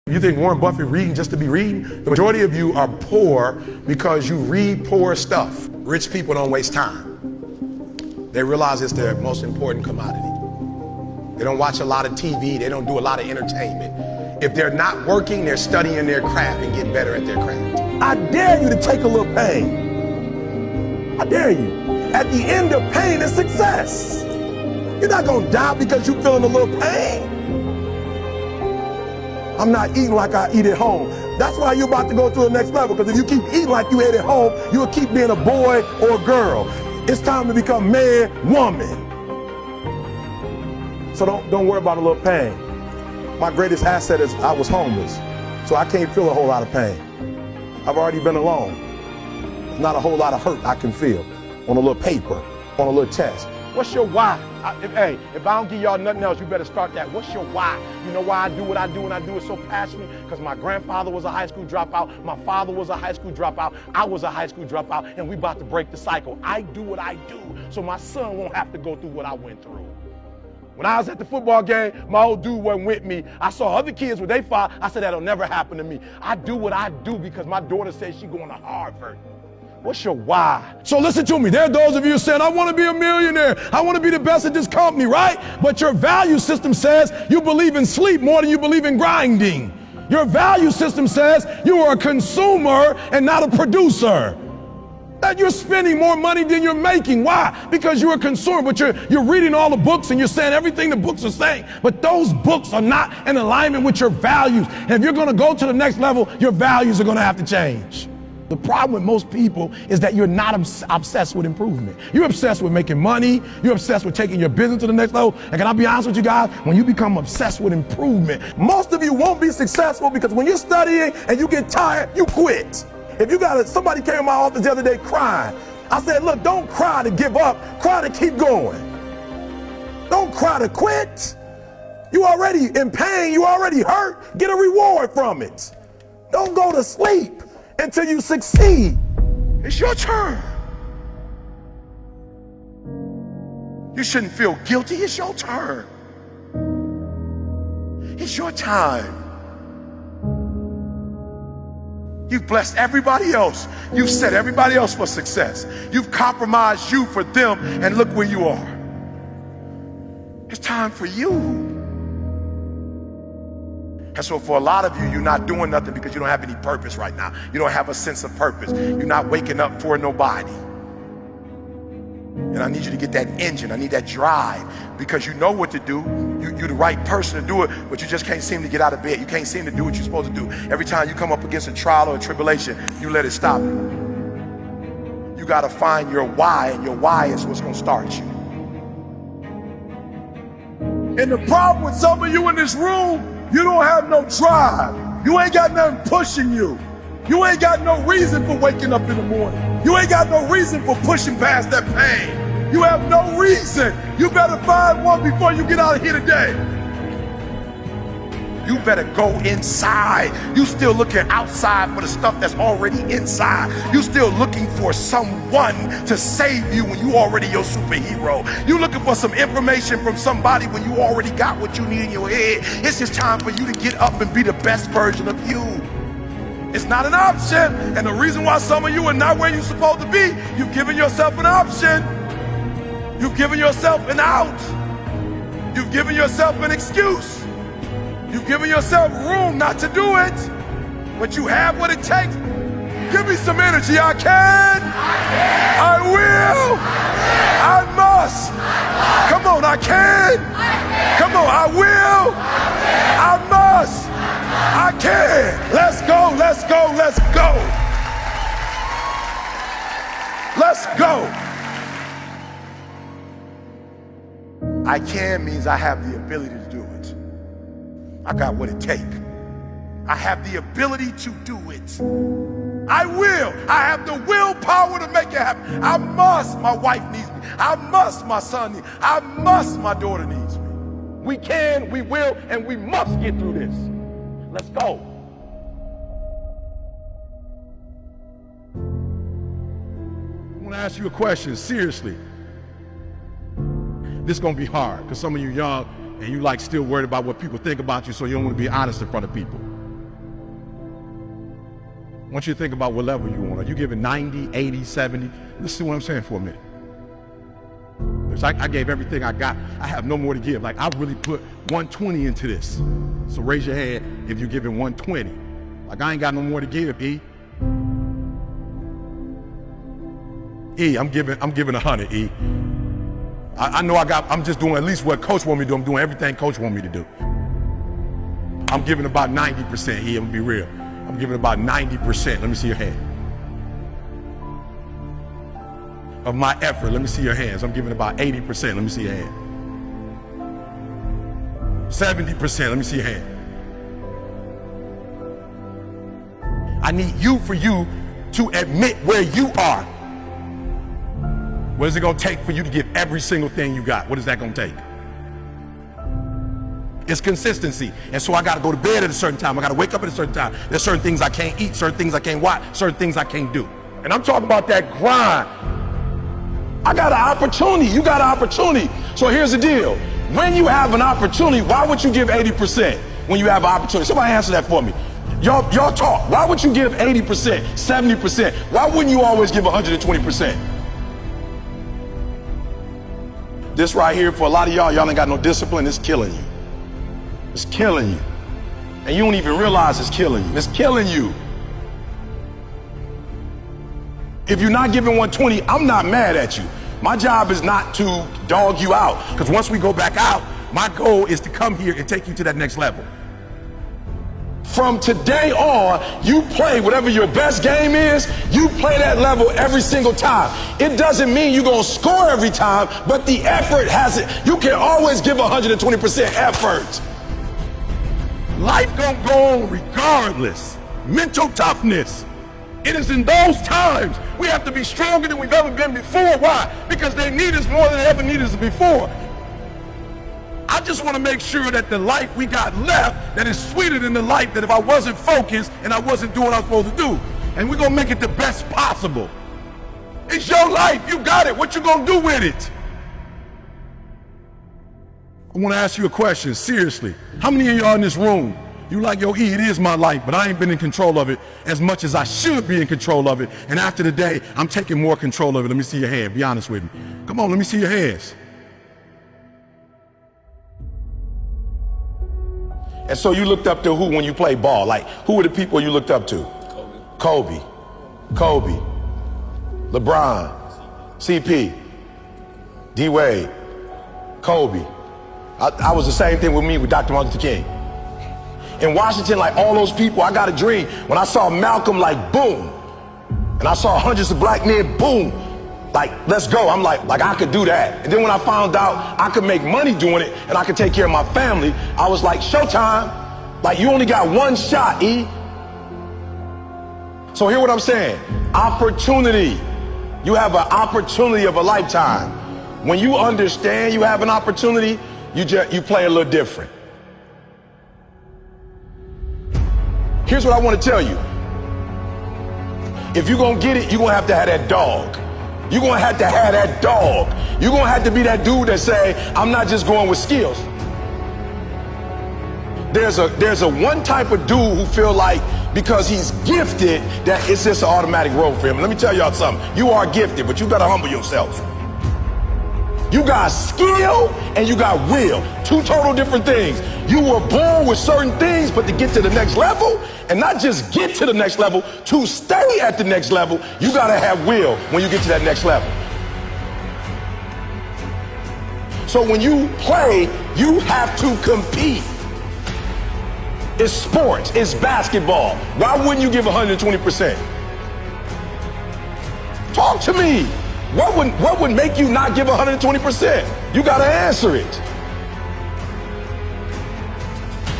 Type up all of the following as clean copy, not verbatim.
You think Warren Buffett reading just to be reading? The majority of you are poor because you read poor stuff. Rich people don't waste time. They realize it's their most important commodity. They don't watch a lot of TV. They don't do a lot of entertainment. If they're not working, they're studying their craft and getting better at their craft. I dare you to take a little pain. I dare you. At the end of pain is success. You're not gonna die because you're feeling a little pain. I'm not eating like I eat at home. That's why you're about to go to the next level, because if you keep eating like you ate at home, you'll keep being a boy or a girl. It's time to become man, woman. So don't worry about a little pain. My greatest asset is I was homeless, so I can't feel a whole lot of pain. I've already been alone. There's not a whole lot of hurt I can feel on a little paper, on a little test. What's your why? If I don't give y'all nothing else, you better start that. What's your why? You know why I do what I do, and I do it so passionately? Because my grandfather was a high school dropout, my father was a high school dropout, I was a high school dropout, and we about to break the cycle. I do what I do so my son won't have to go through what I went through. When I was at the football game, my old dude wasn't with me. I saw other kids with their father. I said, that'll never happen to me. I do what I do because my daughter says she's going to Harvard. What's your why? So listen to me. There are those of you saying, I want to be a millionaire. I want to be the best at this company, right? But your value system says you believe in sleep more than you believe in grinding. Your value system says you are a consumer and not a producer. That you're spending more money than you're making. Why? Because you're a consumer, but you're reading all the books and you're saying everything the books are saying. But those books are not in alignment with your values. And if you're going to go to the next level, your values are going to have to change. The problem with most people is that you're not obsessed with improvement. You're obsessed with making money. You're obsessed with taking your business to the next level. And can I be honest with you guys? When you become obsessed with improvement, most of you won't be successful because when you're studying and you get tired, you quit. If you somebody came to my office the other day crying. I said, look, don't cry to give up. Cry to keep going. Don't cry to quit. You already in pain. You already hurt. Get a reward from it. Don't go to sleep until you succeed. It's your turn. You shouldn't feel guilty. It's your turn. It's your time. You've blessed everybody else. You've set everybody else for success. You've compromised you for them, and look where you are. It's time for you. And so for a lot of you, you're not doing nothing because you don't have any purpose right now. You don't have a sense of purpose. You're not waking up for nobody. And I need you to get that engine. I need that drive, because you know what to do. You're the right person to do it, but you just can't seem to get out of bed. You can't seem to do what you're supposed to do. Every time you come up against a trial or a tribulation, you let it stop you. You got to find your why, and your why is what's going to start you. And the problem with some of you in this room, you don't have no drive. You ain't got nothing pushing you. You ain't got no reason for waking up in the morning. You ain't got no reason for pushing past that pain. You have no reason. You better find one before you get out of here today. You better go inside. You still looking outside for the stuff that's already inside. You still looking for someone to save you when you already your superhero. You looking for some information from somebody when you already got what you need in your head. It's just time for you to get up and be the best version of you. It's not an option. And the reason why some of you are not where you're supposed to be, you've given yourself an option. You've given yourself an out. You've given yourself an excuse. You've given yourself room not to do it, but you have what it takes. Give me some energy. I can. I will. I must. Come on, I can. Come on, I will. I must. I can. Let's go, let's go, let's go. Let's go. I can means I have the ability to do it. I got what it takes. I have the ability to do it. I will. I have the willpower to make it happen. I must. My wife needs me. I must. My son needs me. I must. My daughter needs me. We can, we will, and we must get through this. Let's go. I want to ask you a question, seriously. This is going to be hard because some of you young and you still worried about what people think about you, so you don't want to be honest in front of people. I want you to think about what level you on. Are you giving 90, 80, 70? Listen to what I'm saying for a minute. It's like I gave everything I got. I have no more to give. Like I really put 120 into this. So raise your hand if you're giving 120. Like I ain't got no more to give, E. E, I'm giving 100, E. I know I'm just doing at least what Coach want me to do. I'm doing everything Coach want me to do. I'm giving about 90%, E, I'm gonna be real. I'm giving about 90%. Let me see your hand. Of my effort, let me see your hands. I'm giving about 80%. Let me see your hand. 70%. Let me see your hand. I need you to admit where you are. What is it gonna take for you to give every single thing you got? What is that gonna take? It's consistency. And so I gotta go to bed at a certain time. I gotta wake up at a certain time. There's certain things I can't eat, certain things I can't watch, certain things I can't do. And I'm talking about that grind. I got an opportunity. You got an opportunity. So here's the deal. When you have an opportunity, why would you give 80% when you have an opportunity? Somebody answer that for me. Y'all talk. Why would you give 80%, 70%? Why wouldn't you always give 120%? This right here, for a lot of y'all ain't got no discipline. It's killing you. It's killing you. And you don't even realize it's killing you. It's killing you. If you're not giving 120, I'm not mad at you. My job is not to dog you out. Because once we go back out, my goal is to come here and take you to that next level. From today on, you play whatever your best game is, you play that level every single time. It doesn't mean you're going to score every time, but the effort has it. You can always give 120% effort. Life gonna go on regardless. Mental toughness. It is in those times we have to be stronger than we've ever been before. Why? Because they need us more than they ever needed us before. I just want to make sure that the life we got left, that is sweeter than the life that if I wasn't focused and I wasn't doing what I was supposed to do. And we're going to make it the best possible. It's your life. You got it. What you going to do with it? I want to ask you a question, seriously. How many of y'all in this room, you like, yo, E, it is my life, but I ain't been in control of it as much as I should be in control of it. And after the day, I'm taking more control of it. Let me see your hand. Be honest with me. Come on, let me see your hands. And so you looked up to who when you played ball? Like, who were the people you looked up to? Kobe, LeBron, CP, D-Wade, Kobe. I was the same thing with me with Dr. Martin Luther King. In Washington, like all those people, I got a dream. When I saw Malcolm, like, boom. And I saw hundreds of black men, boom. Like, let's go. I'm like I could do that. And then when I found out I could make money doing it and I could take care of my family, I was like, showtime. Like, you only got one shot, E. So hear what I'm saying. Opportunity. You have an opportunity of a lifetime. When you understand you have an opportunity, you play a little different. Here's what I want to tell you. If you're going to get it, you're going to have that dog. You're going to have that dog. You're going to have to be that dude that say, I'm not just going with skills. There's a one type of dude who feel like because he's gifted that it's just an automatic road for him. Let me tell y'all something. You are gifted, but you got to humble yourself. You got skill and you got will. Two total different things. You were born with certain things, but to get to the next level, and not just get to the next level, to stay at the next level, you gotta have will when you get to that next level. So when you play, you have to compete. It's sports, it's basketball. Why wouldn't you give 120%? Talk to me. What would make you not give 120%? You gotta answer it.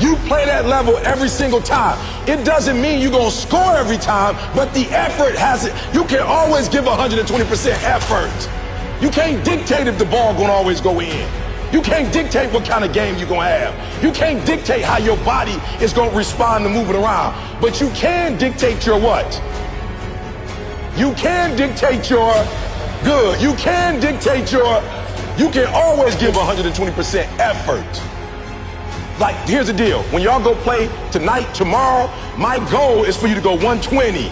You play that level every single time. It doesn't mean you're gonna score every time, but the effort has it. You can always give 120% effort. You can't dictate if the ball gonna always go in. You can't dictate what kind of game you're gonna have. You can't dictate how your body is gonna respond to moving around. But you can dictate your what? You can dictate your good. You can dictate you can always give 120% effort. Like, here's the deal. When y'all go play tonight, tomorrow, my goal is for you to go 120.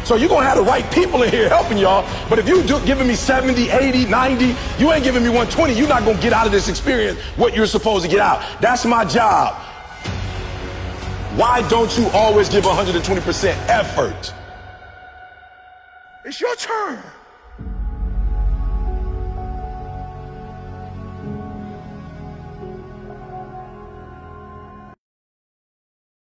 So you're gonna have the right people in here helping y'all, but if you giving me 70, 80, 90, you ain't giving me 120, you're not gonna get out of this experience what you're supposed to get out. That's my job. Why don't you always give 120% effort? It's your turn.